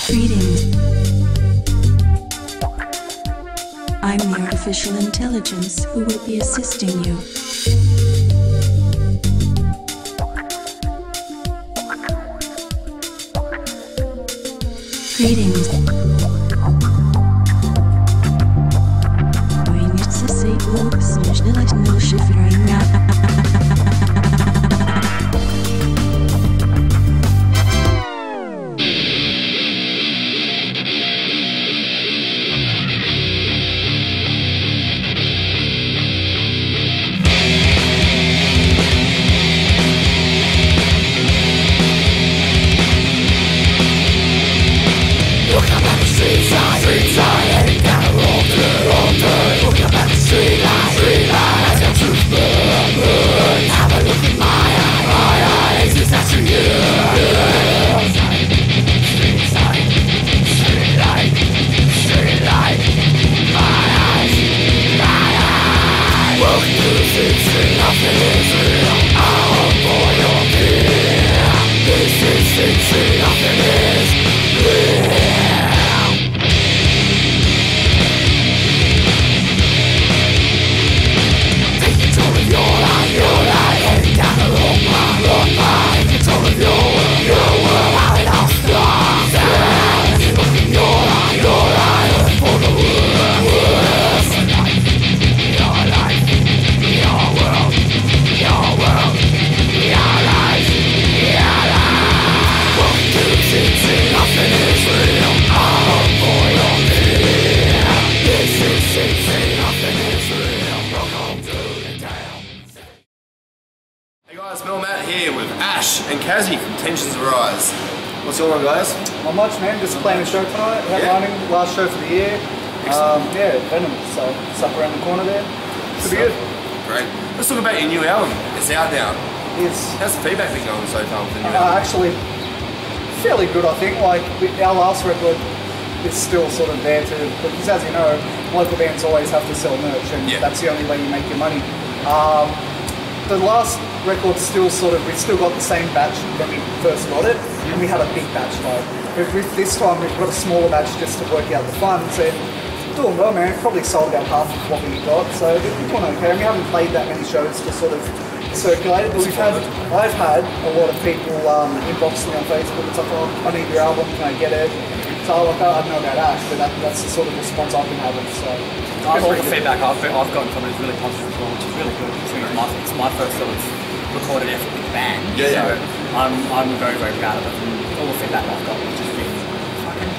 Greetings. I'm the artificial intelligence who will be assisting you. Greetings. What's going on, guys? Not much, man. Just playing a show tonight. Headlining, last show for the year. Yeah, Venom. So, it's up around the corner there. Should be good. Great. Let's talk about your new album. It's out now. Yes. How's the feedback been going so far with the new album? Actually, fairly good, I think. Like, our last record is still sort of there to, because as you know, local bands always have to sell merch, and that's the only way you make your money. The last record still sort of, we've still got the same batch when we first got it, and we had a big batch. Like, with this time we've got a smaller batch just to work out the funds, and doing well, man. Probably sold about half of what we got, so we're doing okay. And we haven't played that many shows to sort of circulate it, but I've had a lot of people inbox me on Facebook and stuff. Oh, I need your album, can I get it? So like, I don't know about Ash, but that's the sort of response I've been having. So all the feedback I've gotten from it is really positive as well, which is really good. It's my first sort of recorded effort with the band. So I'm very, very proud of it. And all the feedback I've got is just really fucking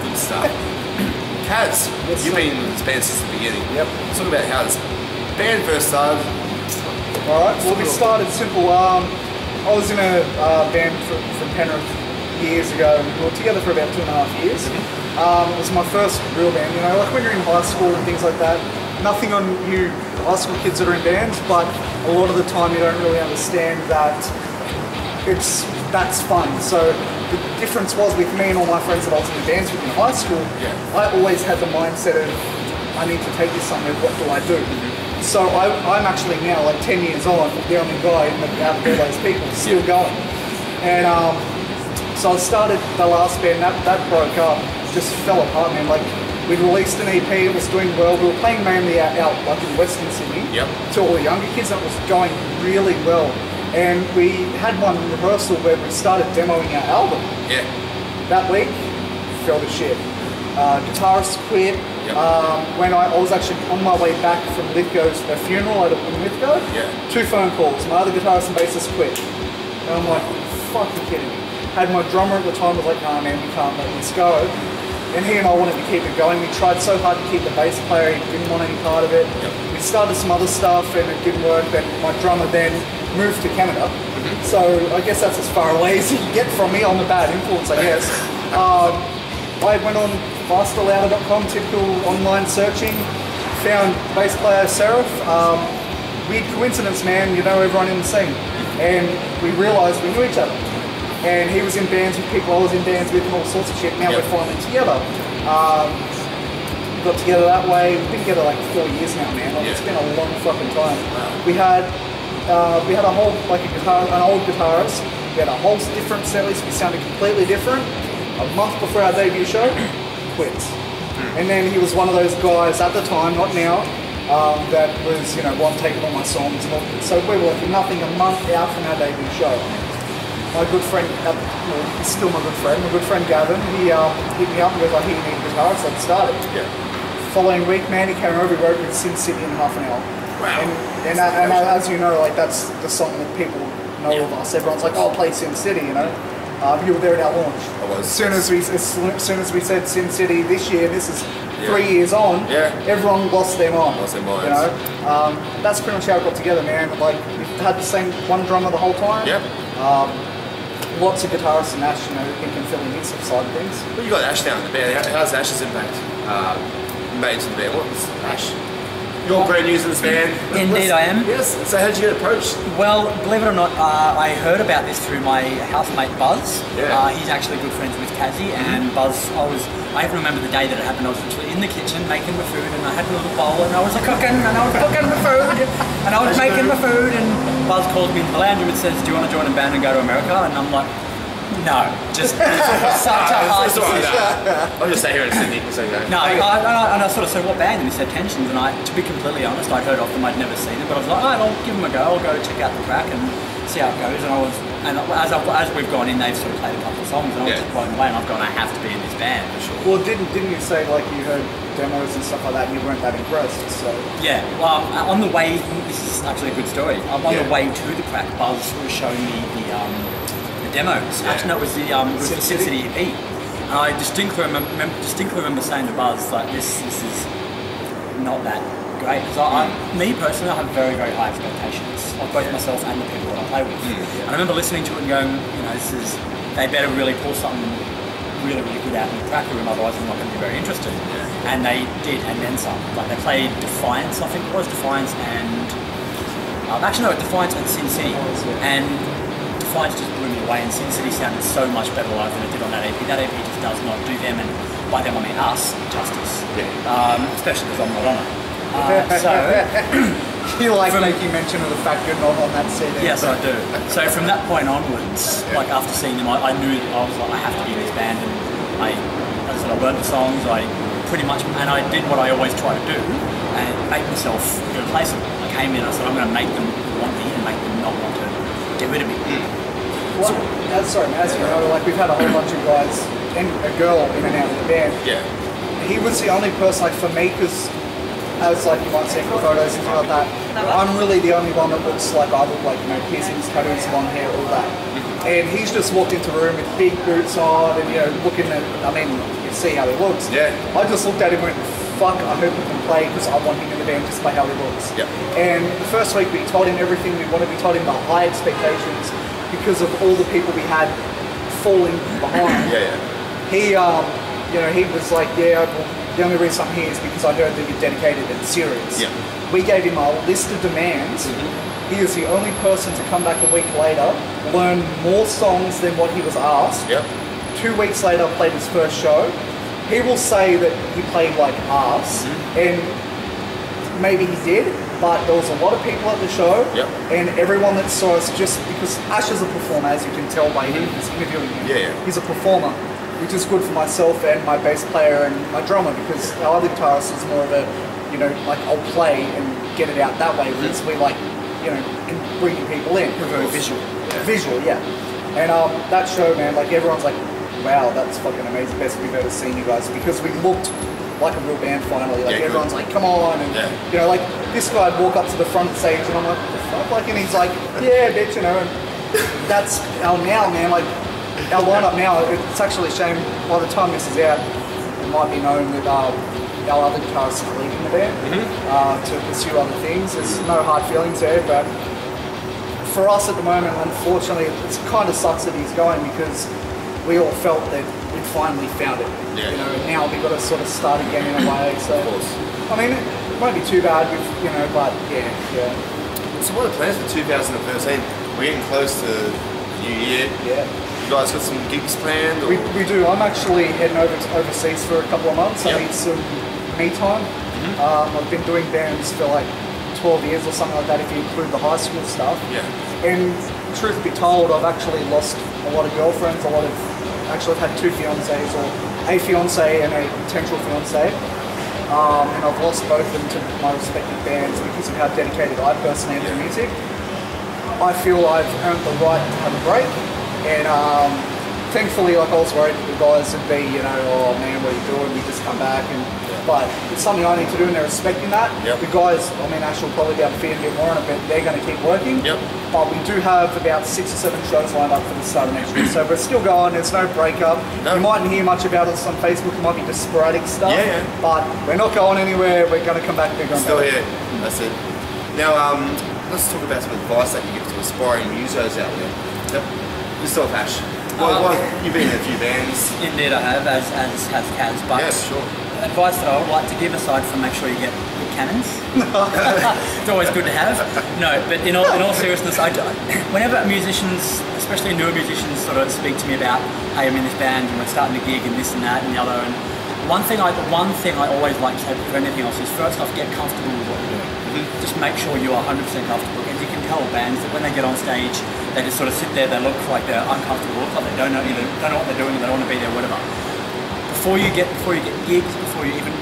good stuff. Kaz, you've been in this band since the beginning. Yep. Talk about how this band first started. Alright, well we started simple. I was in a band from Penrith years ago, and we were together for about 2.5 years. It was my first real band, you know, like when you're in high school and things like that, nothing on you high school kids that are in bands, but a lot of the time you don't really understand that that's fun. So the difference was with me and all my friends that I was in bands with in high school, I always had the mindset of, I need to take this somewhere, what do I do? So I'm actually now, like 10 years on, the only guy out of all those people still going. And so I started the last band, that broke up, just fell apart, man. Like, we released an EP, it was doing well. We were playing mainly out like in Western Sydney to all the younger kids, and it was going really well. And we had one rehearsal where we started demoing our album. That week, fell to shit. Guitarist quit. When I was actually on my way back from Lithgow's funeral in Lithgow, 2 phone calls. My other guitarist and bassist quit. And I'm like, fucking kidding me. Had my drummer at the time was like, nah man, we can't let this go. And he and I wanted to keep it going. We tried so hard to keep the bass player, he didn't want any part of it. We started some other stuff and it didn't work. Then my drummer then moved to Canada. So I guess that's as far away as you can get from me. I'm a bad influence, I guess. I went on fasterlouder.com, typical online searching, found bass player Seraph. Weird coincidence, man, you know everyone in the scene. And we realised we knew each other. And he was in bands with people I was in bands with and all sorts of shit. Now we're finally together. Got together that way. We've been together like 4 years now, man. Like, it's been a long fucking time. We had a whole, like an old guitarist. We had a whole different set list. We sounded completely different. a month before our debut show, quits. And then he was one of those guys at the time, not now, that was, one taking all my songs. And all. So we were like nothing a month out from our debut show. My good friend, he's still my good friend Gavin, he hit me up and goes, "Hey, you need a guitar," so I started. Yeah. Following week, man, he came over, he wrote with Sin City in half an hour. Wow. And as you know, like that's the song that people know of us. Everyone's like, "Oh, I'll play Sin City," You were there at our launch. I was. As soon as we said Sin City this year, this is 3 years on. Yeah. Everyone lost their mind. Lost their minds. That's pretty much how it got together, man. Like we had the same one drummer the whole time. Yep. Lots of guitarists and Ash, he can fill in his side of things. Well, you got Ash down in the band. How's Ash's impact made to the band? What was Ash? You're brand new to this band. Indeed, I am. Yes. So how did you get approached? Well, believe it or not, I heard about this through my housemate Buzz. Yeah. He's actually good friends with Kazzy, and Buzz, I even remember the day that it happened. I was literally in the kitchen making the food, and I had a little bowl, and I was cooking, and I was cooking the food, and I was making the food, and Buzz calls me into Orlando and says, "Do you want to join a band and go to America?" And I'm like, no, just such a hard decision. I'll just stay here in Sydney. So No, and I sort of said, "What band?" And he said Tensions, and to be completely honest, I'd heard of them, I'd never seen them, but I was like, "Alright, I'll give them a go. I'll go check out the Crack and see how it goes." And as we've gone in, they've sort of played a couple of songs, and I was just blown away. And I've gone, I have to be in this band for sure. Well, didn't you say like you heard demos and stuff like that, and you weren't that impressed? So yeah, well, on the way, this is actually a good story. On the way to the Crack, Buzz was showing me the demos. Actually, no, it was the Sin City EP. And I distinctly remember saying to Buzz, like, this is not that great. Because me personally, I have very, very high expectations of both myself and the people that I play with. And I remember listening to it and going, they better really pull something really, really good out in the Crack room, otherwise I'm not going to be very interested. And they did, and then some. Like, they played Defiance, I think it was, Defiance and... Defiance and Sin City. And Defiance just blew me away, and Sin City sounded so much better live than it did on that EP. That EP just does not do them, and by them I mean us, justice. Especially because I'm not on it. You like making mention of the fact you're not on that CD. Yes, I do. So from that point onwards, like after seeing them, I knew that I was like, I have to be in this band, and I learned the songs. I pretty much, and I did what I always try to do, and make myself irreplaceable. I came in, I said, I'm going to make them want me and make them not want to get rid of me. Well, sorry, man, as you know, like we've had a whole bunch of guys and a girl in and out of the band. Yeah. He was the only person, like for me, because as like you might see from photos and things like that, I'm really the only one that looks like I look like, piercings, tattoos, long hair, all that. And he's just walked into a room with big boots on and, looking at, you see how he looks. Yeah. I just looked at him and went, fuck, I hope he can play because I want him in the band just by how he looks. Yep. And the first week we told him everything we wanted, we told him the high expectations because of all the people we had falling behind. He, he was like, well, the only reason I'm here is because I heard that you're dedicated and serious. Yeah. We gave him a list of demands. He is the only person to come back a week later, learn more songs than what he was asked. 2 weeks later, played his first show. He will say that he played like arse, and maybe he did, but there was a lot of people at the show, and everyone that saw us, just because Ash is a performer, as you can tell by him, he's interviewing him. He's a performer, which is good for myself and my bass player and my drummer, because our other guitarist is more of a, like I'll play and get it out that way, whereas we like, can bring people in. Very visual. Visual, yeah. And that show, man, like everyone's like, wow, that's fucking amazing, best we've ever seen you guys, because we looked like a real band finally. Like everyone's like, come on, and like this guy'd walk up to the front stage, and I'm like, what the fuck? Like, and he's like, yeah, bitch, and that's our now, man. Like our lineup now, it's actually a shame. By the time this is out, it might be known that our other guitarist is leaving the band to pursue other things. There's no hard feelings there, but for us at the moment, unfortunately, it kind of sucks that he's going because we all felt that we'd finally found it. And now we've got to sort of start again in a way. So, I mean, it won't be too bad, but yeah. So what are the plans for 2013? We're getting close to the new year. You guys got some gigs planned? Or? We do. I'm actually heading overseas for a couple of months. I need some me time. I've been doing bands for like 12 years or something like that if you include the high school stuff. And truth be told, I've actually lost a lot of girlfriends, a lot of actually I've had 2 fiancés, or a fiancé and a potential fiancé. And I've lost both of them to my respective bands because of how dedicated I personally am to music. I feel I've earned the right to have a break, and thankfully, like I was worried that the guys would be, oh man, what are you doing? We just come back, but it's something I need to do, and they're respecting that. The guys, Ash will probably be able to feed a bit more on it, but they're going to keep working. But we do have about 6 or 7 shows lined up for the start of next year, so we're still going. There's no breakup. You mightn't hear much about us on Facebook. It might be just sporadic stuff. But we're not going anywhere. We're going to come back bigger. Still here. That's it. Now, let's talk about some advice that you give to aspiring musos out there. Yourself, Ash. You've been in a few bands. Indeed, I have, as has Kaz. But sure. Advice that I would like to give, aside from make sure you get good cannons. It's always good to have. No, but in all seriousness, whenever musicians, especially newer musicians, sort of speak to me about, hey, I'm in this band and we're starting a gig and this and that and the other, and one thing I always like to say for anything else is, first off, get comfortable with what you're doing. Just make sure you are 100% comfortable. As you can tell, bands that when they get on stage, they just sort of sit there, they look like they're uncomfortable, like they don't know what they're doing, they don't want to be there, whatever. Before you get gigs, before you even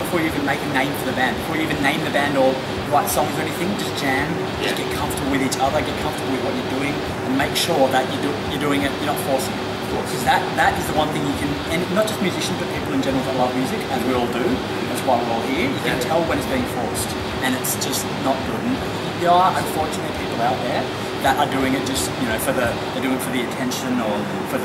make a name for the band, before you even name the band or write songs or anything, just jam, just get comfortable with each other, get comfortable with what you're doing, and make sure that you're doing it, you're not forcing it. Because that is the one thing you can, and not just musicians, but people in general that love music, as we all do, that's why we're all here, you can tell when it's being forced, and it's just not good. And there are, unfortunately, people out there that are doing it just, they're doing it for the attention, or for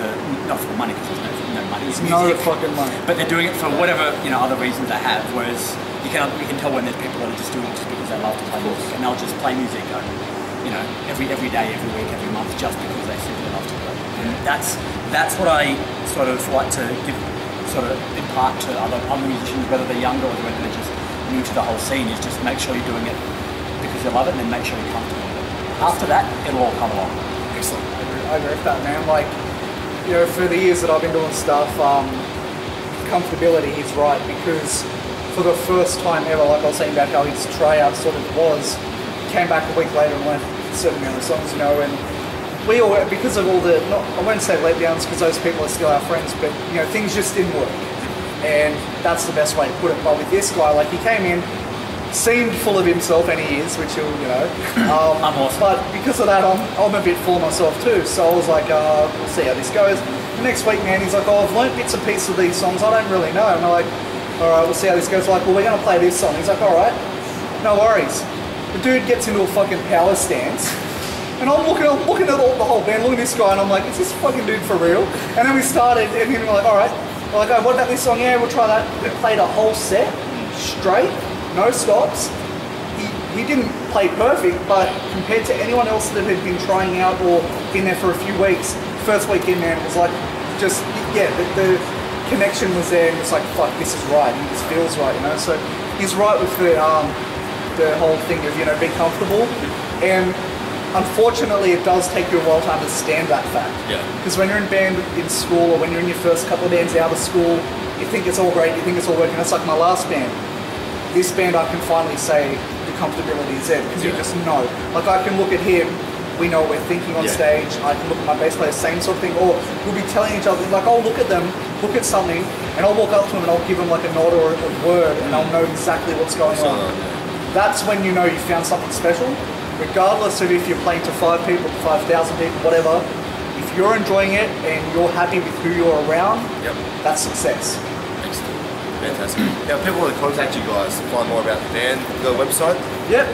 not for the money, because there's no money. It's music. No fucking money. But they're doing it for whatever, other reasons they have, whereas you can tell when there's people that are just doing it just because they love to play music, and they'll just play music, every day, every week, every month, just because they simply love to do it. And that's what I sort of like to impart to other musicians, whether they're younger or whether they're just new to the whole scene, is just make sure you're doing it because you love it, and then make sure you're comfortable. After that, it'll all come along. Excellent. I agree with that, man. Like, for the years that I've been doing stuff, comfortability is right, because for the first time ever, like I was saying about how his tryout sort of was, came back a week later and learned a certain amount of songs, and we all, because of all the, I won't say letdowns because those people are still our friends, but things just didn't work. And that's the best way to put it. But with this guy, like, he came in, seemed full of himself, and he is, which he'll, I'm awesome. But because of that, I'm a bit full of myself too. So I was like, we'll see how this goes. The next week, man, he's like, I've learnt bits and pieces of these songs. I don't really know. And I'm like, all right, we'll see how this goes. Like, well, we're going to play this song. He's like, all right, no worries. The dude gets into a fucking power stance. And I'm looking at the whole band, looking at this guy, and I'm like, is this fucking dude for real? And then we started, and then we're like, all right. We're like, oh, what about this song? Yeah, we'll try that. We played a whole set straight. No stops. He didn't play perfect, but compared to anyone else that had been trying out or been there for a few weeks, first week in, man, it was like, just, the connection was there, and it's like, fuck, this is right, and this feels right, So he's right with the whole thing of, be comfortable, and unfortunately it does take you a while to understand that fact. Because when you're in band in school, or when you're in your first couple of bands out of school, you think it's all great, you think it's all working. That's like my last band. This band, I can finally say the comfortability is there, because you just know. Like, I can look at him, we know what we're thinking on stage, I can look at my bass player, same sort of thing, or we'll be telling each other, like, I'll look at them, look at something, and I'll walk up to him and I'll give him like a nod or a word, and I'll know exactly what's going on. That's when you know you found something special, regardless of if you're playing to 5 people, 5,000 people, whatever. If you're enjoying it and you're happy with who you're around, that's success. Fantastic. Now, people want to contact you guys to find more about the band, the website? Yep,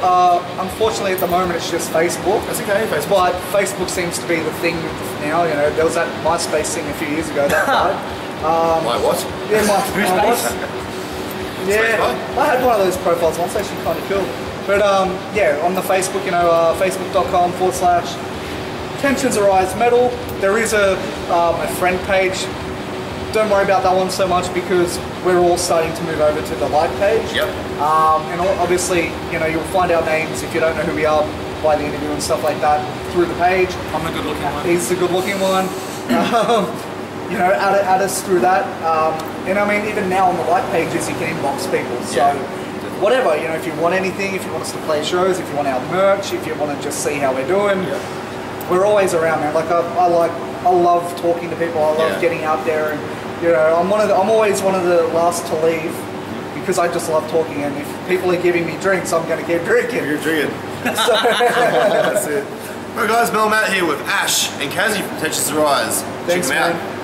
unfortunately at the moment it's just Facebook. That's okay, Facebook. But Facebook seems to be the thing now, there was that MySpace thing a few years ago that died. My what? Yeah, MySpace. Yeah, I had one of those profiles once, actually kind of cool. But on the Facebook, facebook.com/Tensions Arise Metal. There is a friend page. Don't worry about that one so much, because we're all starting to move over to the like page. And obviously, you'll find our names if you don't know who we are by the interview and stuff like that through the page. I'm the good looking one. He's the good looking one. Add us through that. And I mean, even now on the like pages, you can inbox people. So whatever, if you want anything, if you want us to play shows, if you want our merch, if you want to just see how we're doing, we're always around, man. Like, I like I love talking to people. I love getting out there, and you know, I'm always one of the last to leave because I just love talking. And if people are giving me drinks, I'm going to keep drinking. You're drinking. That's it. Alright guys, Mel Matt here with Ash and Kazzy from Tensions Arise. Thanks, Check them out. man.